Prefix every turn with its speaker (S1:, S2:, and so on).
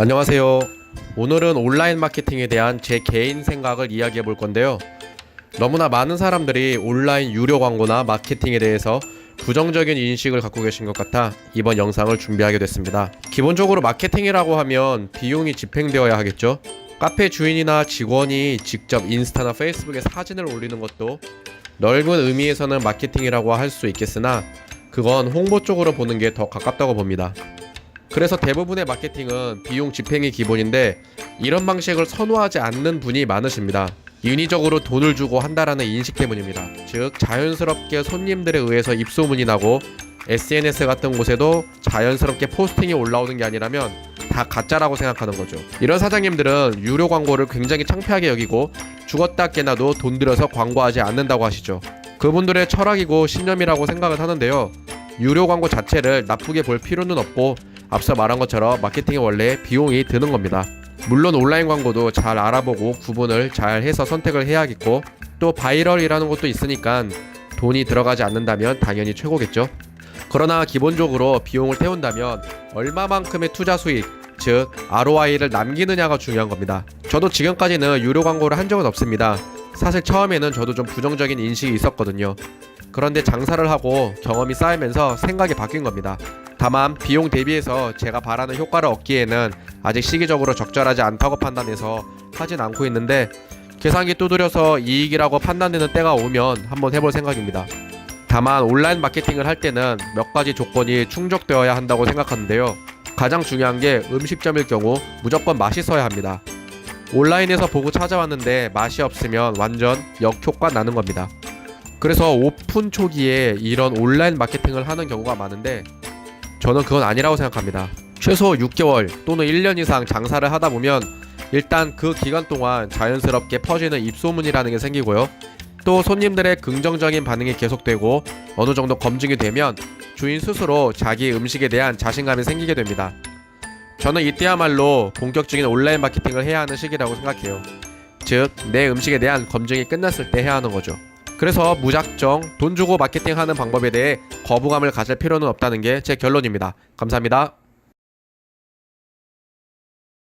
S1: 안녕하세요. 오늘은 온라인 마케팅에 대한 제 개인 생각을 이야기해 볼 건데요. 너무나 많은 사람들이 온라인 유료 광고나 마케팅에 대해서 부정적인 인식을 갖고 계신 것 같아 이번 영상을 준비하게 됐습니다. 기본적으로 마케팅이라고 하면 비용이 집행되어야 하겠죠. 카페 주인이나 직원이 직접 인스타나 페이스북에 사진을 올리는 것도 넓은 의미에서는 마케팅이라고 할 수 있겠으나 그건 홍보 쪽으로 보는 게 더 가깝다고 봅니다. 그래서 대부분의 마케팅은 비용 집행이 기본인데 이런 방식을 선호하지 않는 분이 많으십니다. 인위적으로 돈을 주고 한다라는 인식 때문입니다. 즉 자연스럽게 손님들에 의해서 입소문이 나고 SNS 같은 곳에도 자연스럽게 포스팅이 올라오는 게 아니라면 다 가짜라고 생각하는 거죠. 이런 사장님들은 유료 광고를 굉장히 창피하게 여기고 죽었다 깨나도 돈 들여서 광고하지 않는다고 하시죠. 그분들의 철학이고 신념이라고 생각을 하는데요. 유료 광고 자체를 나쁘게 볼 필요는 없고 앞서 말한 것처럼 마케팅이 원래 비용이 드는 겁니다. 물론 온라인 광고도 잘 알아보고 구분을 잘 해서 선택을 해야겠고 또 바이럴이라는 것도 있으니까 돈이 들어가지 않는다면 당연히 최고겠죠. 그러나 기본적으로 비용을 태운다면 얼마만큼의 투자 수익, 즉 ROI를 남기느냐가 중요한 겁니다. 저도 지금까지는 유료 광고를 한 적은 없습니다. 사실 처음에는 저도 좀 부정적인 인식이 있었거든요. 그런데 장사를 하고 경험이 쌓이면서 생각이 바뀐 겁니다. 다만 비용 대비해서 제가 바라는 효과를 얻기에는 아직 시기적으로 적절하지 않다고 판단해서 하진 않고 있는데 계산기 두드려서 이익이라고 판단되는 때가 오면 한번 해볼 생각입니다. 다만 온라인 마케팅을 할 때는 몇 가지 조건이 충족되어야 한다고 생각하는데요. 가장 중요한 게 음식점일 경우 무조건 맛있어야 합니다. 온라인에서 보고 찾아왔는데 맛이 없으면 완전 역효과 나는 겁니다. 그래서 오픈 초기에 이런 온라인 마케팅을 하는 경우가 많은데 저는 그건 아니라고 생각합니다. 최소 6개월 또는 1년 이상 장사를 하다 보면 일단 그 기간 동안 자연스럽게 퍼지는 입소문이라는 게 생기고요. 또 손님들의 긍정적인 반응이 계속되고 어느 정도 검증이 되면 주인 스스로 자기 음식에 대한 자신감이 생기게 됩니다. 저는 이때야말로 본격적인 온라인 마케팅을 해야 하는 시기라고 생각해요. 즉, 내 음식에 대한 검증이 끝났을 때 해야 하는 거죠. 그래서 무작정 돈 주고 마케팅하는 방법에 대해 거부감을 가질 필요는 없다는 게 제 결론입니다. 감사합니다.